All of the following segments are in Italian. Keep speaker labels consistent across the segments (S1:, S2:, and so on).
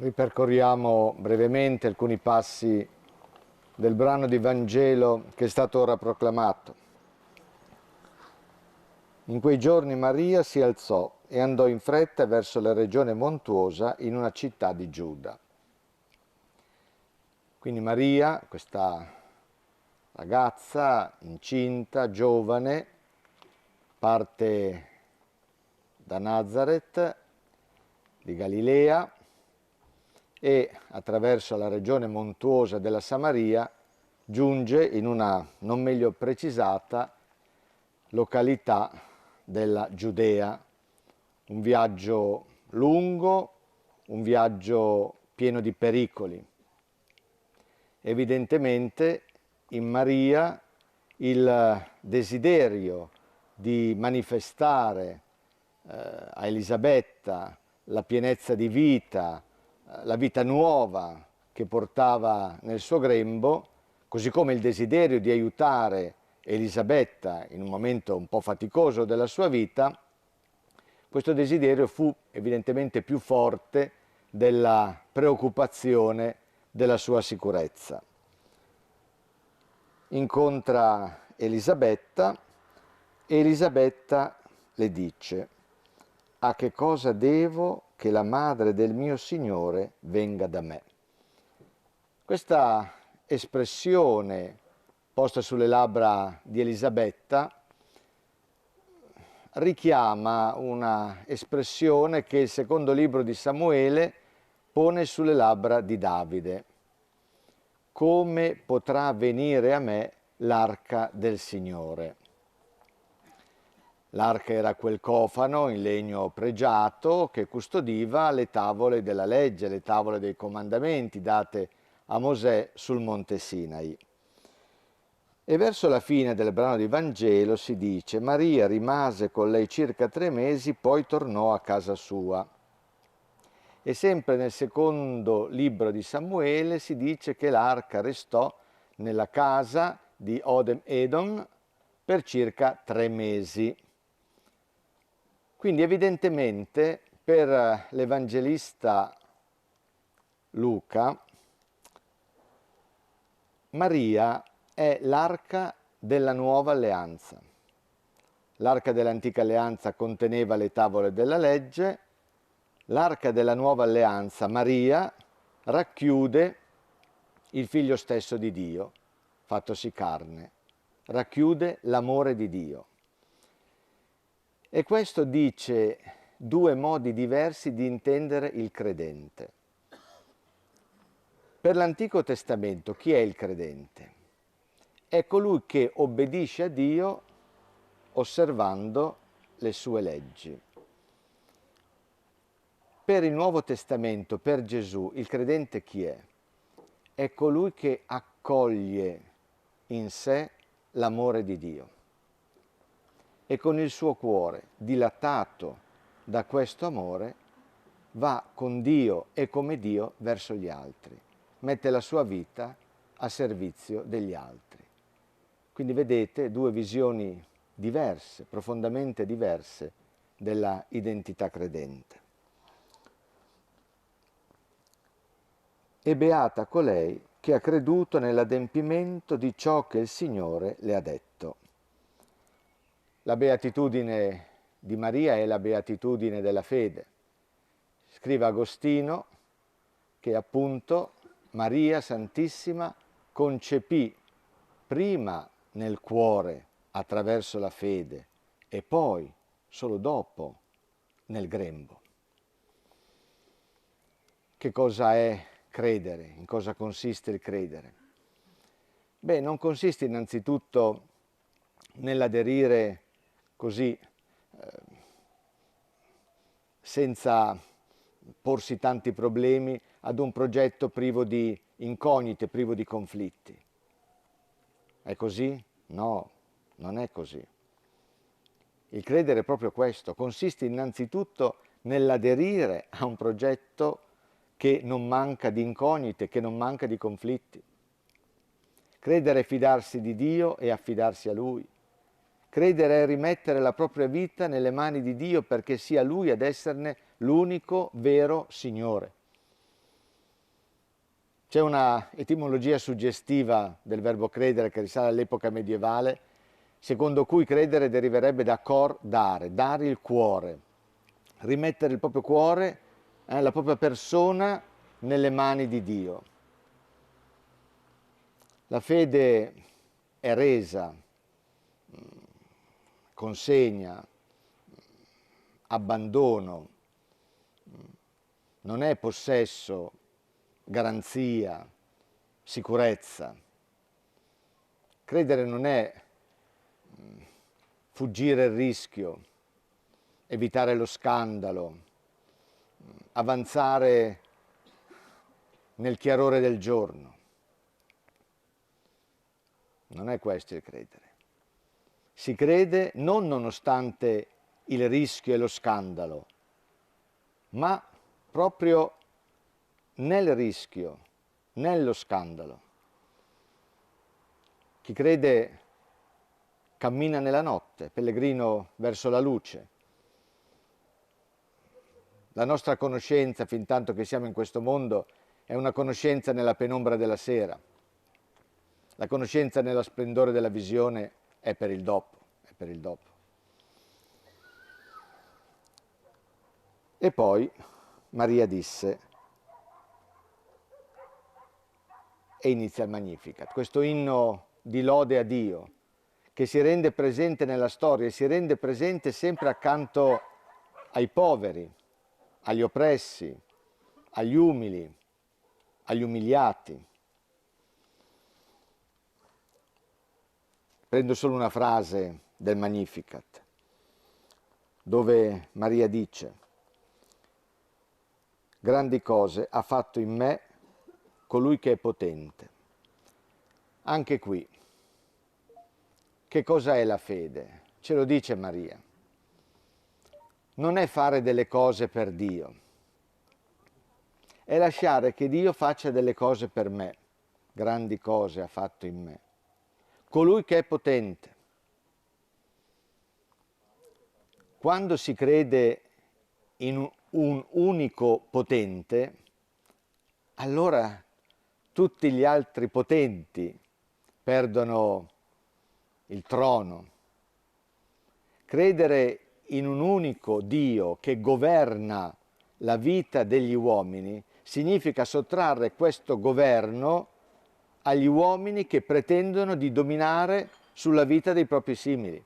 S1: Ripercorriamo brevemente alcuni passi del brano di Vangelo che è stato ora proclamato. In quei giorni Maria si alzò e andò in fretta verso la regione montuosa in una città di Giuda. Quindi Maria, questa ragazza incinta, giovane, parte da Nazaret di Galilea e attraverso la regione montuosa della Samaria giunge in una non meglio precisata località della Giudea. Un viaggio lungo, un viaggio pieno di pericoli. Evidentemente in Maria il desiderio di manifestare a Elisabetta la pienezza di vita, la vita nuova che portava nel suo grembo, così come il desiderio di aiutare Elisabetta in un momento un po' faticoso della sua vita, questo desiderio fu evidentemente più forte della preoccupazione della sua sicurezza. Incontra Elisabetta e Elisabetta le dice: a che cosa devo che la madre del mio Signore venga da me? Questa espressione posta sulle labbra di Elisabetta richiama una espressione che il secondo libro di Samuele pone sulle labbra di Davide. Come potrà venire a me l'arca del Signore? L'arca era quel cofano in legno pregiato che custodiva le tavole della legge, le tavole dei comandamenti date a Mosè sul monte Sinai. E verso la fine del brano di Vangelo si dice: Maria rimase con lei circa 3 mesi, poi tornò a casa sua. E sempre nel secondo libro di Samuele si dice che l'arca restò nella casa di Oded-Edom per circa 3 mesi. Quindi evidentemente per l'Evangelista Luca, Maria è l'arca della nuova alleanza. L'arca dell'antica alleanza conteneva le tavole della legge, l'arca della nuova alleanza, Maria, racchiude il figlio stesso di Dio, fattosi carne, racchiude l'amore di Dio. E questo dice 2 modi diversi di intendere il credente. Per l'Antico Testamento chi è il credente? È colui che obbedisce a Dio osservando le sue leggi. Per il Nuovo Testamento, per Gesù, il credente chi è? È colui che accoglie in sé l'amore di Dio e con il suo cuore, dilatato da questo amore, va con Dio e come Dio verso gli altri, mette la sua vita a servizio degli altri. Quindi vedete 2 visioni diverse, profondamente diverse della identità credente. E beata colei che ha creduto nell'adempimento di ciò che il Signore le ha detto. La beatitudine di Maria è la beatitudine della fede. Scrive Agostino che appunto Maria Santissima concepì prima nel cuore attraverso la fede e poi, solo dopo, nel grembo. Che cosa è credere? In cosa consiste il credere? Beh, non consiste innanzitutto nell'aderire così, senza porsi tanti problemi, ad un progetto privo di incognite, privo di conflitti. È così? No, non è così. Il credere è proprio questo, consiste innanzitutto nell'aderire a un progetto che non manca di incognite, che non manca di conflitti. Credere è fidarsi di Dio e affidarsi a Lui. Credere è rimettere la propria vita nelle mani di Dio perché sia Lui ad esserne l'unico vero Signore. C'è una etimologia suggestiva del verbo credere che risale all'epoca medievale, secondo cui credere deriverebbe da cor dare, dare il cuore, rimettere il proprio cuore, la propria persona nelle mani di Dio. La fede è resa, consegna, abbandono, non è possesso, garanzia, sicurezza. Credere non è fuggire il rischio, evitare lo scandalo, avanzare nel chiarore del giorno. Non è questo il credere. Si crede non nonostante il rischio e lo scandalo, ma proprio nel rischio, nello scandalo. Chi crede cammina nella notte, pellegrino verso la luce. La nostra conoscenza, fin tanto che siamo in questo mondo, è una conoscenza nella penombra della sera. La conoscenza nello splendore della visione è per il dopo, è per il dopo. E poi Maria disse, e inizia il Magnificat, questo inno di lode a Dio, che si rende presente nella storia e si rende presente sempre accanto ai poveri, agli oppressi, agli umili, agli umiliati. Prendo solo una frase del Magnificat, dove Maria dice: grandi cose ha fatto in me colui che è potente. Anche qui, che cosa è la fede? Ce lo dice Maria. Non è fare delle cose per Dio, è lasciare che Dio faccia delle cose per me. Grandi cose ha fatto in me colui che è potente. Quando si crede in un unico potente, allora tutti gli altri potenti perdono il trono. Credere in un unico Dio che governa la vita degli uomini significa sottrarre questo governo agli uomini che pretendono di dominare sulla vita dei propri simili.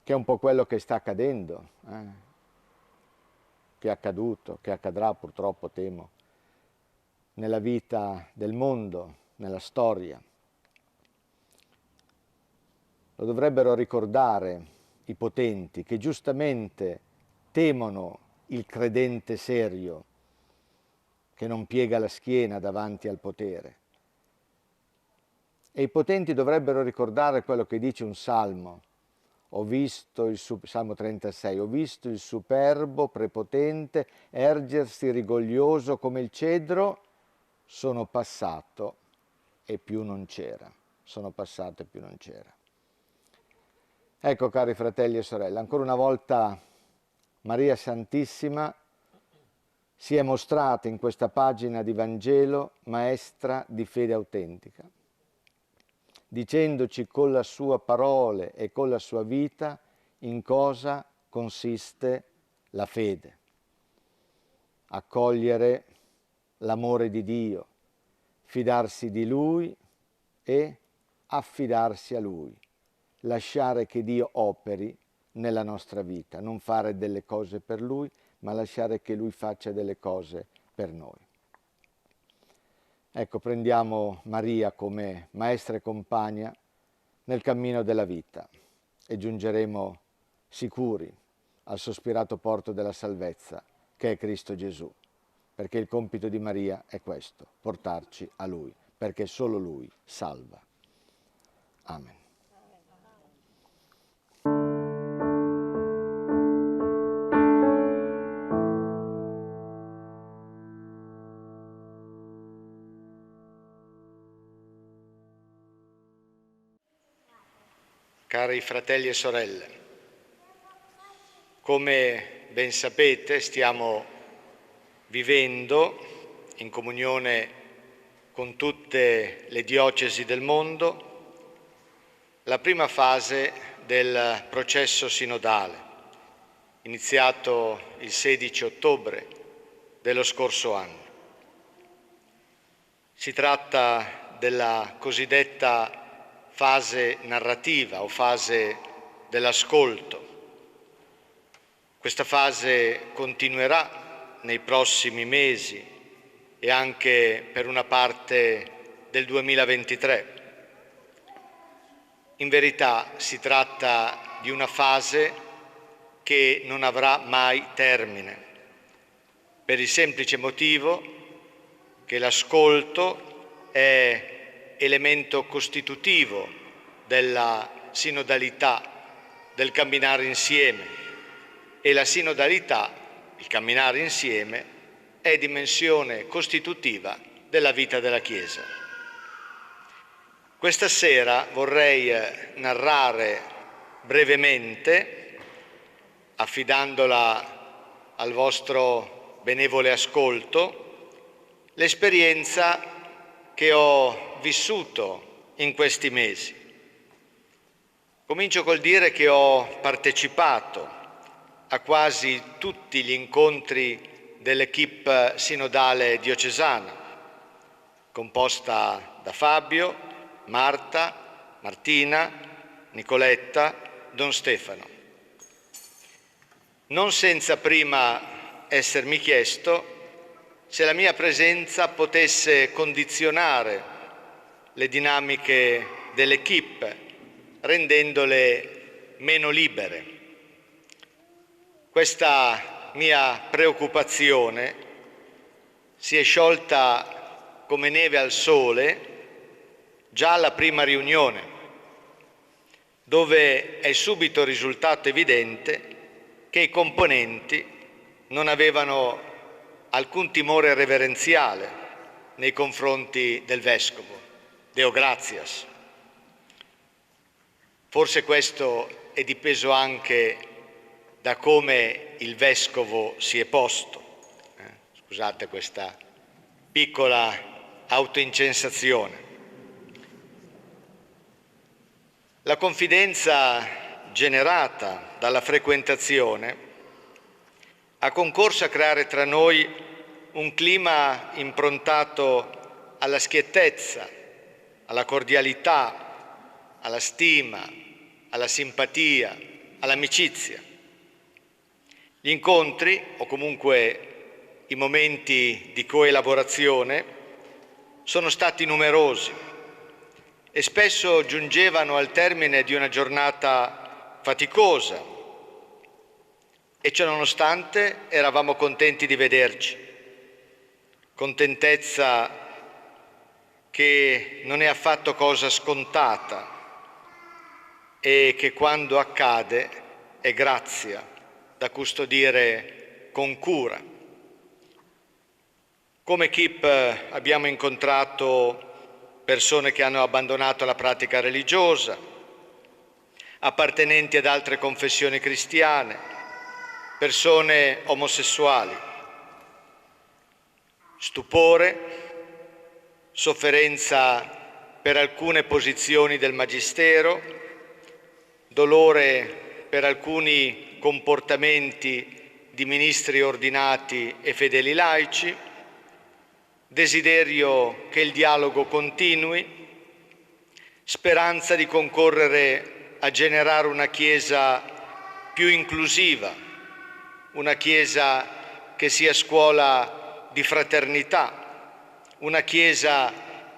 S1: Che è un po' quello che sta accadendo, che è accaduto, che accadrà purtroppo, temo, nella vita del mondo, nella storia. Lo dovrebbero ricordare i potenti che giustamente temono il credente serio, che non piega la schiena davanti al potere. E i potenti dovrebbero ricordare quello che dice un salmo. Salmo 36, ho visto il superbo, prepotente, ergersi rigoglioso come il cedro, sono passato e più non c'era. Sono passato e più non c'era. Ecco, cari fratelli e sorelle, ancora una volta Maria Santissima si è mostrata in questa pagina di Vangelo maestra di fede autentica, dicendoci con la sua parole e con la sua vita in cosa consiste la fede. Accogliere l'amore di Dio, fidarsi di Lui e affidarsi a Lui, lasciare che Dio operi nella nostra vita, non fare delle cose per Lui, ma lasciare che Lui faccia delle cose per noi. Ecco, prendiamo Maria come maestra e compagna nel cammino della vita e giungeremo sicuri al sospirato porto della salvezza, che è Cristo Gesù, perché il compito di Maria è questo, portarci a Lui, perché solo Lui salva. Amen. Cari fratelli e sorelle, come ben sapete stiamo vivendo in comunione con tutte le diocesi del mondo la prima fase del processo sinodale, iniziato il 16 ottobre dello scorso anno. Si tratta della cosiddetta fase narrativa o fase dell'ascolto. Questa fase continuerà nei prossimi mesi e anche per una parte del 2023. In verità si tratta di una fase che non avrà mai termine, per il semplice motivo che l'ascolto è elemento costitutivo della sinodalità, del camminare insieme, e la sinodalità, il camminare insieme, è dimensione costitutiva della vita della Chiesa. Questa sera vorrei narrare brevemente, affidandola al vostro benevole ascolto, l'esperienza che ho vissuto in questi mesi. Comincio col dire che ho partecipato a quasi tutti gli incontri dell'equipe sinodale diocesana, composta da Fabio, Marta, Martina, Nicoletta, Don Stefano. Non senza prima essermi chiesto se la mia presenza potesse condizionare le dinamiche dell'equipe, rendendole meno libere. Questa mia preoccupazione si è sciolta come neve al sole già alla prima riunione, dove è subito risultato evidente che i componenti non avevano alcun timore reverenziale nei confronti del Vescovo, Deo gratias. Forse questo è dipeso anche da come il Vescovo si è posto. Scusate questa piccola autoincensazione. La confidenza generata dalla frequentazione ha concorso a creare tra noi un clima improntato alla schiettezza, alla cordialità, alla stima, alla simpatia, all'amicizia. Gli incontri, o comunque i momenti di coelaborazione, sono stati numerosi e spesso giungevano al termine di una giornata faticosa, e ciò nonostante eravamo contenti di vederci. Contentezza che non è affatto cosa scontata e che quando accade è grazia da custodire con cura. Come equipe abbiamo incontrato persone che hanno abbandonato la pratica religiosa, appartenenti ad altre confessioni cristiane, persone omosessuali. Stupore, sofferenza per alcune posizioni del Magistero, dolore per alcuni comportamenti di ministri ordinati e fedeli laici, desiderio che il dialogo continui, speranza di concorrere a generare una Chiesa più inclusiva, una Chiesa che sia scuola di fraternità, una Chiesa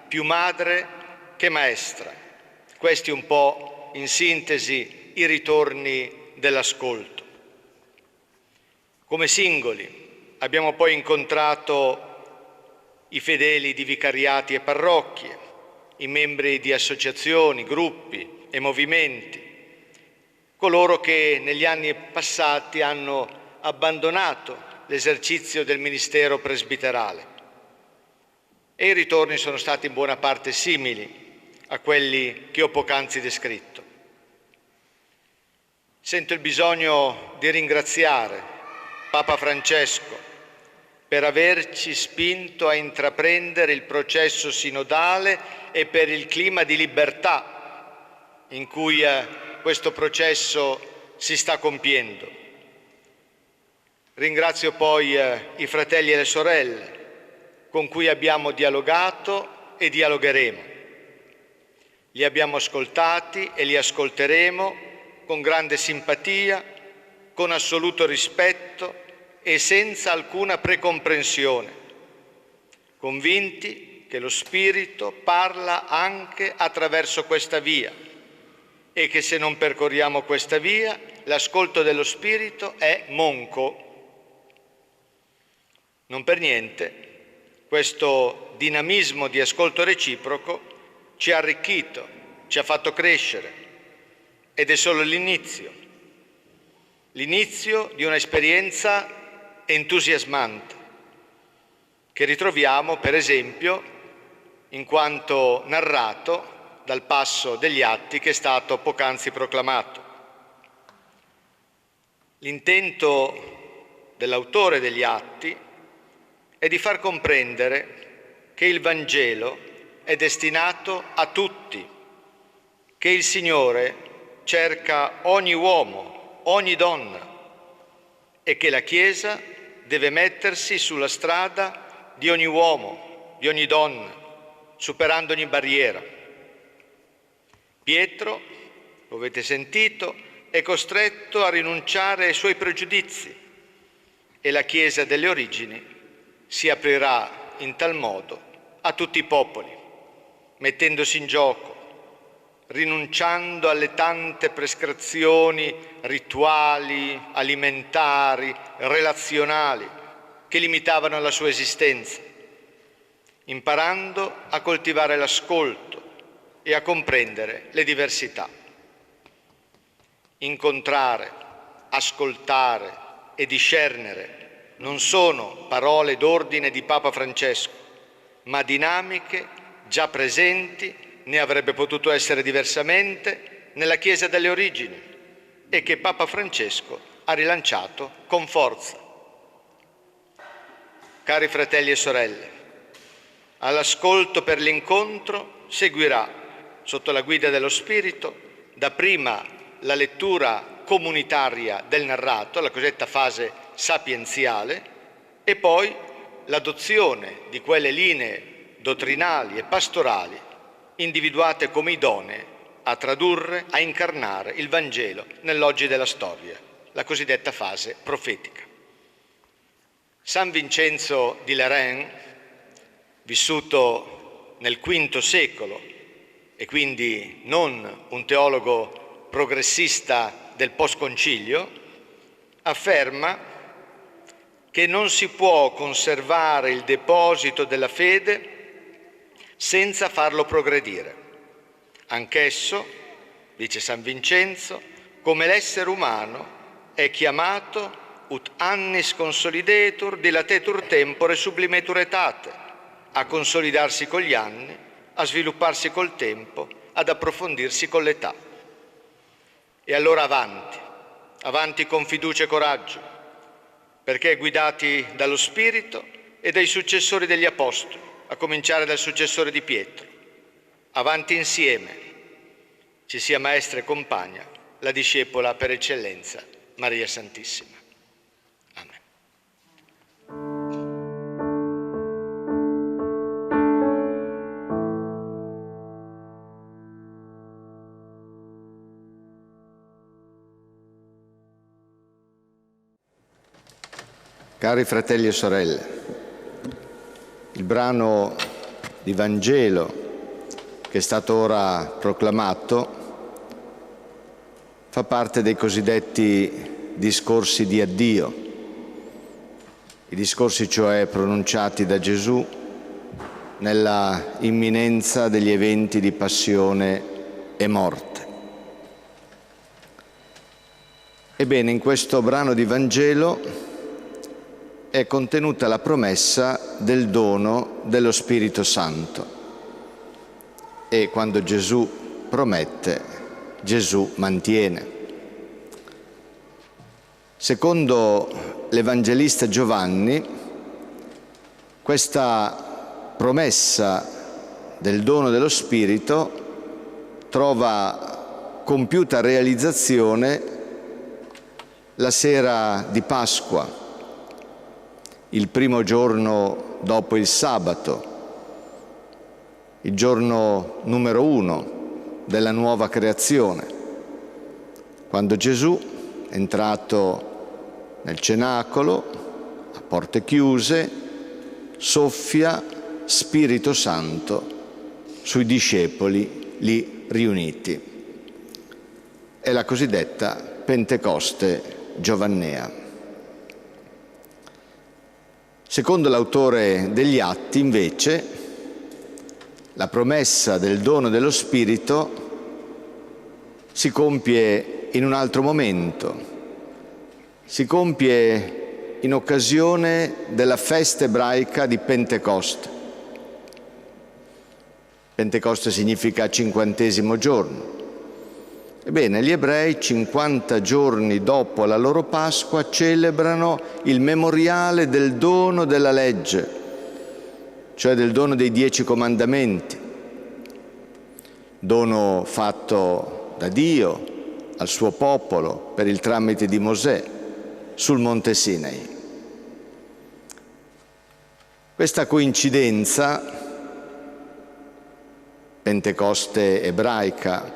S1: più madre che maestra. Questi un po' in sintesi i ritorni dell'ascolto. Come singoli abbiamo poi incontrato i fedeli di vicariati e parrocchie, i membri di associazioni, gruppi e movimenti, coloro che negli anni passati hanno abbandonato l'esercizio del ministero presbiterale. E i ritorni sono stati in buona parte simili a quelli che ho poc'anzi descritto. Sento il bisogno di ringraziare Papa Francesco
S2: per averci spinto a intraprendere il processo sinodale e per il clima di libertà in cui questo processo si sta compiendo. Ringrazio poi i fratelli e le sorelle con cui abbiamo dialogato e dialogheremo. Li abbiamo ascoltati e li ascolteremo con grande simpatia, con assoluto rispetto e senza alcuna precomprensione, convinti che lo Spirito parla anche attraverso questa via e che se non percorriamo questa via, l'ascolto dello Spirito è monco. Non per niente questo dinamismo di ascolto reciproco ci ha arricchito, ci ha fatto crescere ed è solo l'inizio di un'esperienza entusiasmante che ritroviamo, per esempio, in quanto narrato dal passo degli Atti che è stato poc'anzi proclamato. L'intento dell'autore degli Atti è di far comprendere che il Vangelo è destinato a tutti, che il Signore cerca ogni uomo, ogni donna e che la Chiesa deve mettersi sulla strada di ogni uomo, di ogni donna, superando ogni barriera. Pietro, lo avete sentito, è costretto a rinunciare ai suoi pregiudizi e la Chiesa delle origini si aprirà in tal modo a tutti i popoli, mettendosi in gioco, rinunciando alle tante prescrizioni rituali, alimentari, relazionali che limitavano la sua esistenza, imparando a coltivare l'ascolto e a comprendere le diversità. Incontrare, ascoltare e discernere non sono parole d'ordine di Papa Francesco, ma dinamiche già presenti, ne avrebbe potuto essere diversamente, nella Chiesa delle origini e che Papa Francesco ha rilanciato con forza. Cari fratelli e sorelle, all'ascolto per l'incontro seguirà, sotto la guida dello Spirito, dapprima la lettura comunitaria del narrato, la cosiddetta fase sapienziale, e poi l'adozione di quelle linee dottrinali e pastorali individuate come idonee a tradurre, a incarnare il Vangelo nell'oggi della storia, la cosiddetta fase profetica. San Vincenzo di Lérins, vissuto nel V secolo e quindi non un teologo progressista del post-concilio, afferma che non si può conservare il deposito della fede senza farlo progredire. Anch'esso, dice San Vincenzo, come l'essere umano è chiamato ut annis consolidetur dilatetur tempore sublimetur aetate, a consolidarsi con gli anni, a svilupparsi col tempo, ad approfondirsi con l'età. E allora avanti, avanti con fiducia e coraggio, perché guidati dallo Spirito e dai successori degli Apostoli, a cominciare dal successore di Pietro. Avanti insieme, ci sia maestra e compagna, la discepola per eccellenza, Maria Santissima. Amen.
S1: Cari fratelli e sorelle, il brano di Vangelo che è stato ora proclamato fa parte dei cosiddetti discorsi di addio, i discorsi cioè pronunciati da Gesù nella imminenza degli eventi di passione e morte. Ebbene, in questo brano di Vangelo è contenuta la promessa del dono dello Spirito Santo. E quando Gesù promette, Gesù mantiene. Secondo l'Evangelista Giovanni, Questa promessa del dono dello Spirito trova compiuta realizzazione la sera di Pasqua, il primo giorno dopo il sabato, il giorno numero 1 della nuova creazione, quando Gesù, entrato nel cenacolo, a porte chiuse, soffia Spirito Santo sui discepoli lì riuniti. È la cosiddetta Pentecoste giovannea. Secondo l'autore degli Atti, invece, la promessa del dono dello Spirito si compie in un altro momento, si compie in occasione della festa ebraica di Pentecoste. Pentecoste significa 50° giorno. Ebbene, gli ebrei 50 giorni dopo la loro Pasqua celebrano il memoriale del dono della legge, cioè del dono dei 10 comandamenti, dono fatto da Dio al suo popolo per il tramite di Mosè sul Monte Sinai. Questa coincidenza, Pentecoste ebraica,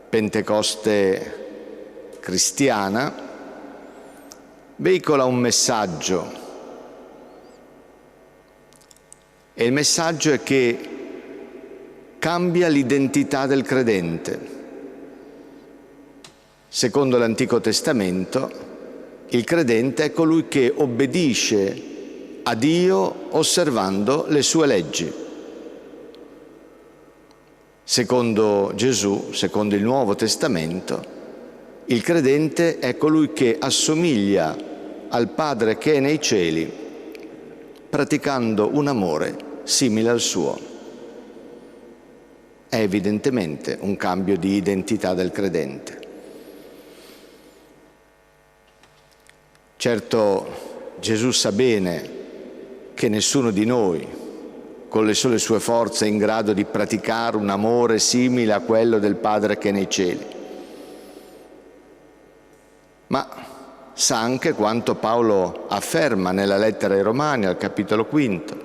S1: Pentecoste cristiana, veicola un messaggio. E il messaggio è che cambia l'identità del credente. Secondo l'Antico Testamento, il credente è colui che obbedisce a Dio osservando le sue leggi. Secondo Gesù, secondo il Nuovo Testamento, il credente è colui che assomiglia al Padre che è nei cieli, praticando un amore simile al suo. È evidentemente un cambio di identità del credente. Certo, Gesù sa bene che nessuno di noi, con le sole sue forze, è in grado di praticare un amore simile a quello del Padre che è nei cieli. Ma sa anche quanto Paolo afferma nella lettera ai Romani, al capitolo 5.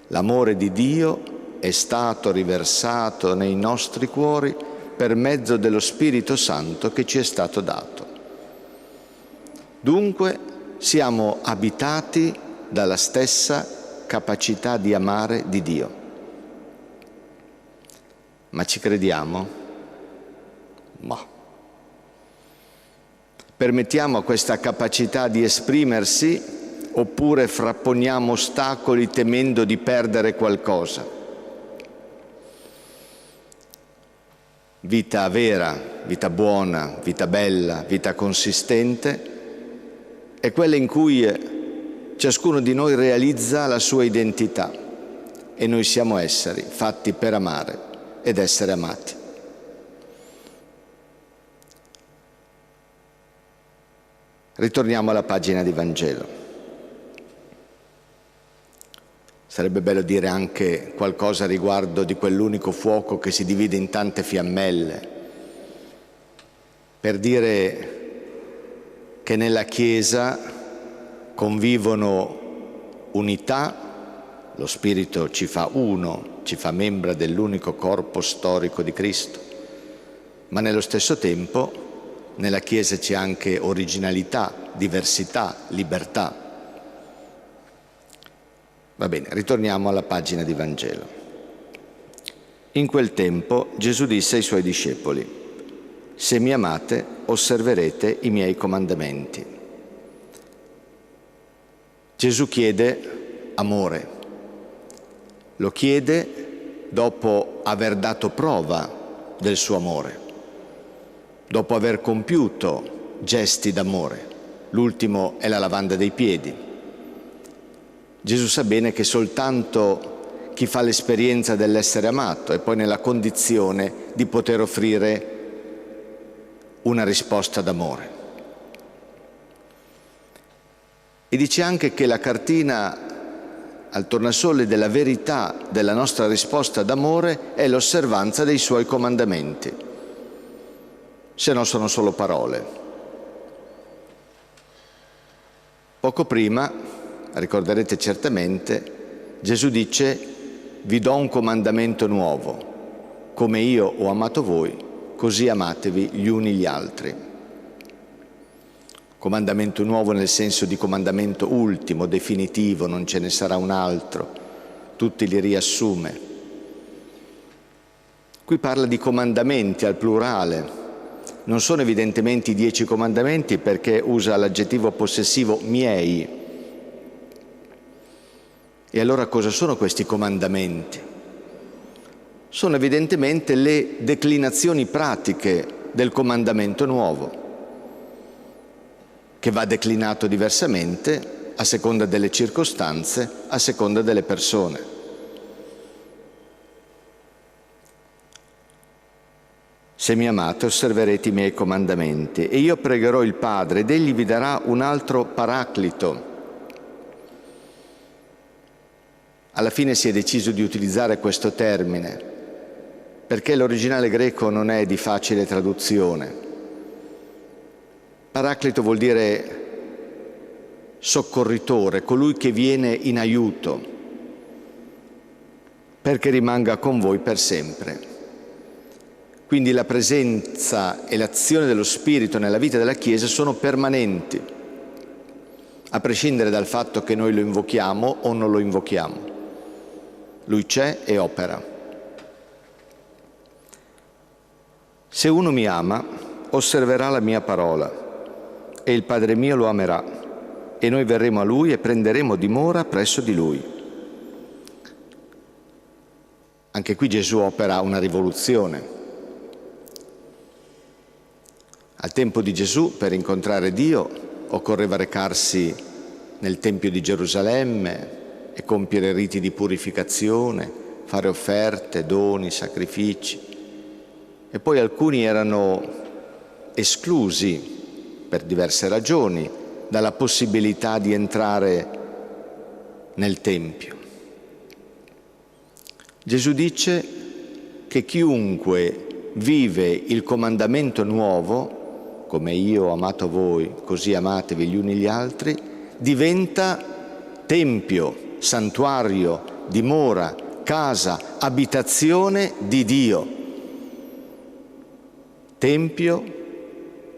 S1: L'amore di Dio è stato riversato nei nostri cuori per mezzo dello Spirito Santo che ci è stato dato. Dunque siamo abitati dalla stessa capacità di amare di Dio. Ma ci crediamo? Ma permettiamo a questa capacità di esprimersi oppure frapponiamo ostacoli temendo di perdere qualcosa? Vita vera, vita buona, vita bella, vita consistente è quella in cui ciascuno di noi realizza la sua identità e noi siamo esseri fatti per amare ed essere amati. Ritorniamo alla pagina di Vangelo. Sarebbe bello dire anche qualcosa riguardo di quell'unico fuoco che si divide in tante fiammelle, per dire che nella Chiesa convivono unità, lo Spirito ci fa uno, ci fa membra dell'unico corpo storico di Cristo, ma nello stesso tempo nella Chiesa c'è anche originalità, diversità, libertà. Va bene, ritorniamo alla pagina di Vangelo. In quel tempo Gesù disse ai suoi discepoli: «Se mi amate, osserverete i miei comandamenti». Gesù chiede amore. Lo chiede dopo aver dato prova del suo amore, dopo aver compiuto gesti d'amore. L'ultimo è la lavanda dei piedi. Gesù sa bene che soltanto chi fa l'esperienza dell'essere amato è poi nella condizione di poter offrire una risposta d'amore. E dice anche che la cartina al tornasole della verità della nostra risposta d'amore è l'osservanza dei Suoi comandamenti, se no sono solo parole. Poco prima, ricorderete certamente, Gesù dice: vi do un comandamento nuovo, come io ho amato voi, così amatevi gli uni gli altri. Comandamento nuovo nel senso di comandamento ultimo, definitivo, non ce ne sarà un altro, tutti li riassume. Qui parla di comandamenti al plurale, non sono evidentemente i 10 comandamenti perché usa l'aggettivo possessivo miei. E allora cosa sono questi comandamenti? Sono evidentemente le declinazioni pratiche del comandamento nuovo, che va declinato diversamente a seconda delle circostanze, a seconda delle persone. Se mi amate, osserverete i miei comandamenti, e io pregherò il Padre, ed egli vi darà un altro paraclito. Alla fine si è deciso di utilizzare questo termine, perché l'originale greco non è di facile traduzione. Paraclito vuol dire soccorritore, colui che viene in aiuto, perché rimanga con voi per sempre. Quindi la presenza e l'azione dello Spirito nella vita della Chiesa sono permanenti, a prescindere dal fatto che noi lo invochiamo o non lo invochiamo. Lui c'è e opera. Se uno mi ama, osserverà la mia parola, e il Padre mio lo amerà, e noi verremo a Lui e prenderemo dimora presso di Lui. Anche qui Gesù opera una rivoluzione. Al tempo di Gesù, per incontrare Dio, occorreva recarsi nel Tempio di Gerusalemme e compiere riti di purificazione, fare offerte, doni, sacrifici. E poi alcuni erano esclusi per diverse ragioni dalla possibilità di entrare nel Tempio. Gesù dice che chiunque vive il comandamento nuovo, come io ho amato voi, così amatevi gli uni gli altri, diventa tempio, santuario, dimora, casa, abitazione di Dio. Tempio,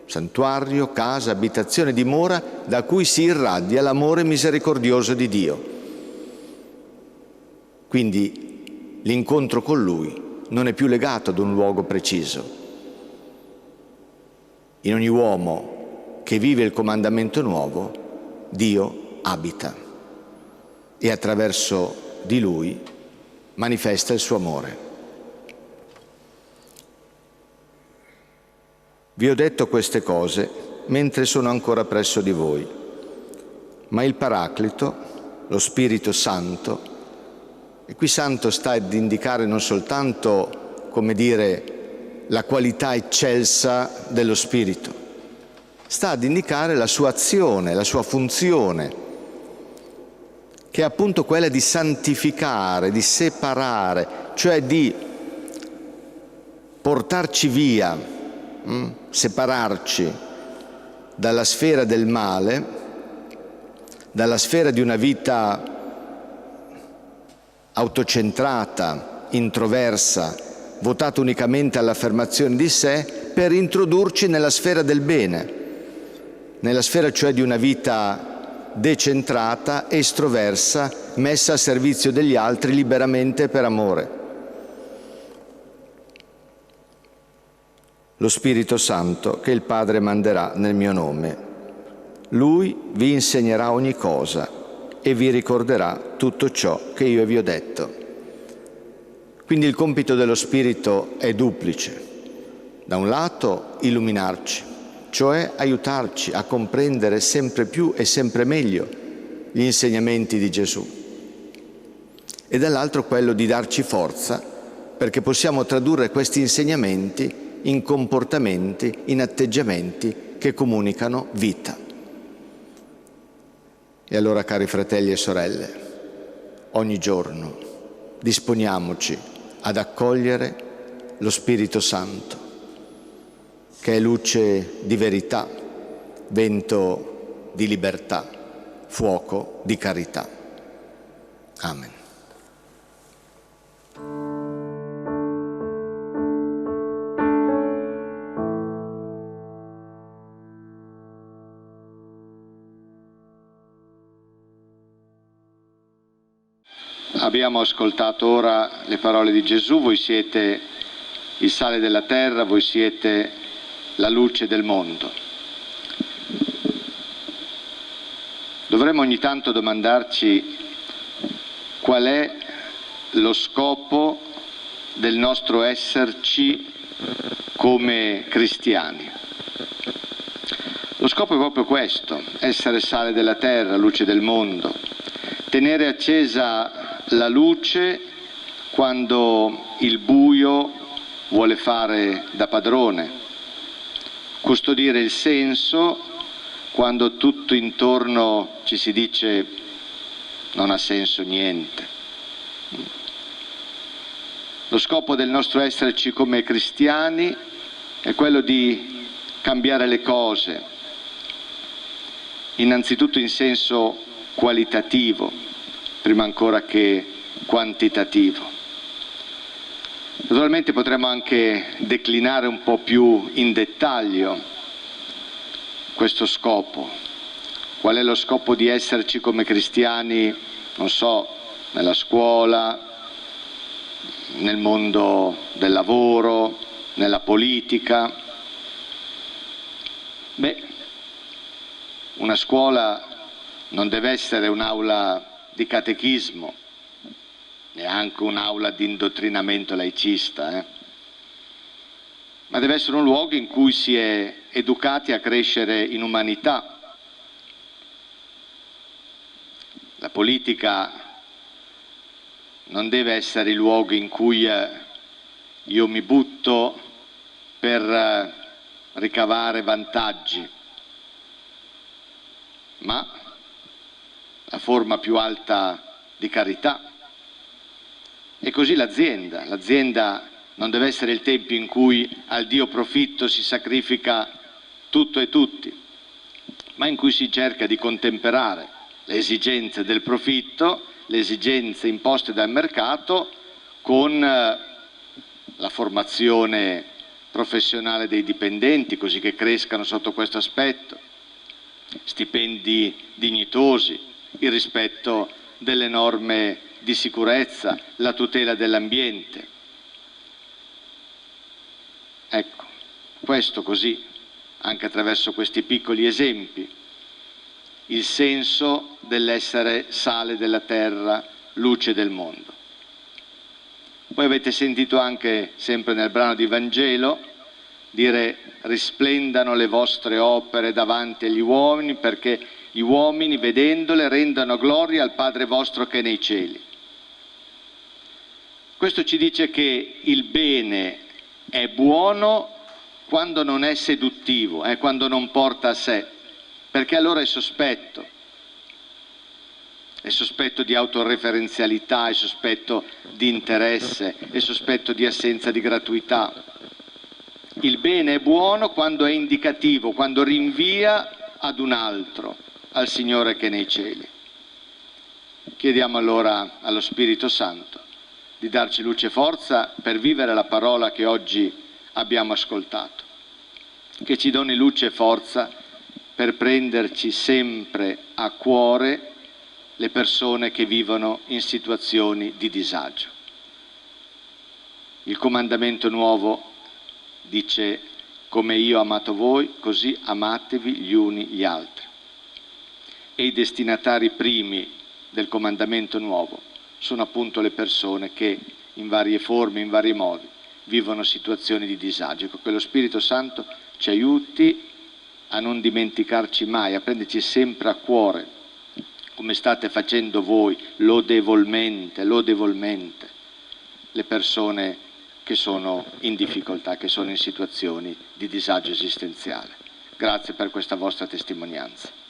S1: santuario, casa, abitazione, dimora, da cui si irradia l'amore misericordioso di Dio. Quindi l'incontro con Lui non è più legato ad un luogo preciso. In ogni uomo che vive il comandamento nuovo, Dio abita e attraverso di Lui manifesta il suo amore. Vi ho detto queste cose mentre sono ancora presso di voi, ma il Paraclito, lo Spirito Santo, e qui santo sta ad indicare non soltanto, come dire, la qualità eccelsa dello Spirito, sta ad indicare la sua azione, la sua funzione, che è appunto quella di santificare, di separare, cioè di portarci via, separarci dalla sfera del male, dalla sfera di una vita autocentrata, introversa, votata unicamente all'affermazione di sé, per introdurci nella sfera del bene, nella sfera cioè di una vita decentrata, estroversa, messa a servizio degli altri liberamente per amore. Lo Spirito Santo che il Padre manderà nel mio nome. Lui vi insegnerà ogni cosa e vi ricorderà tutto ciò che io vi ho detto. Quindi il compito dello Spirito è duplice. Da un lato illuminarci, cioè aiutarci a comprendere sempre più e sempre meglio gli insegnamenti di Gesù. E dall'altro quello di darci forza perché possiamo tradurre questi insegnamenti in comportamenti, in atteggiamenti che comunicano vita. E allora, cari fratelli e sorelle, ogni giorno. Disponiamoci ad accogliere lo Spirito Santo, che è luce di verità, vento di libertà, fuoco di carità. Amen.
S2: Abbiamo ascoltato ora le parole di Gesù: voi siete il sale della terra, voi siete la luce del mondo. Dovremmo ogni tanto domandarci qual è lo scopo del nostro esserci come cristiani. Lo scopo è proprio questo: essere sale della terra, luce del mondo, tenere accesa la luce quando il buio vuole fare da padrone, custodire il senso quando tutto intorno ci si dice non ha senso niente. Lo scopo del nostro esserci come cristiani è quello di cambiare le cose, innanzitutto in senso qualitativo, prima ancora che quantitativo. Naturalmente potremmo anche declinare un po' più in dettaglio questo scopo. Qual è lo scopo di esserci come cristiani, non so, nella scuola, nel mondo del lavoro, nella politica? Beh, una scuola non deve essere un'aula di catechismo, neanche un'aula di indottrinamento laicista, ma deve essere un luogo in cui si è educati a crescere in umanità. La politica non deve essere il luogo in cui io mi butto per ricavare vantaggi, ma la forma più alta di carità. E così l'azienda non deve essere il tempio in cui al Dio profitto si sacrifica tutto e tutti, ma in cui si cerca di contemperare le esigenze del profitto, le esigenze imposte dal mercato, con la formazione professionale dei dipendenti, così che crescano sotto questo aspetto, stipendi dignitosi, il rispetto delle norme di sicurezza, la tutela dell'ambiente. Ecco, questo così, anche attraverso questi piccoli esempi, il senso dell'essere sale della terra, luce del mondo. Poi avete sentito anche, sempre nel brano di Vangelo, dire: risplendano le vostre opere davanti agli uomini, perché gli uomini, vedendole, rendano gloria al Padre vostro che è nei cieli. Questo ci dice che il bene è buono quando non è seduttivo, quando non porta a sé, perché allora è sospetto di autoreferenzialità, è sospetto di interesse, è sospetto di assenza di gratuità. Il bene è buono quando è indicativo, quando rinvia ad un altro, al Signore che è nei cieli. Chiediamo allora allo Spirito Santo di darci luce e forza per vivere la parola che oggi abbiamo ascoltato, che ci doni luce e forza per prenderci sempre a cuore le persone che vivono in situazioni di disagio. Il comandamento nuovo dice: come io ho amato voi, così amatevi gli uni gli altri. E i destinatari primi del comandamento nuovo sono appunto le persone che in varie forme, in vari modi, vivono situazioni di disagio. Che lo Spirito Santo ci aiuti a non dimenticarci mai, a prenderci sempre a cuore, come state facendo voi, lodevolmente, le persone che sono in difficoltà, che sono in situazioni di disagio esistenziale. Grazie per questa vostra testimonianza.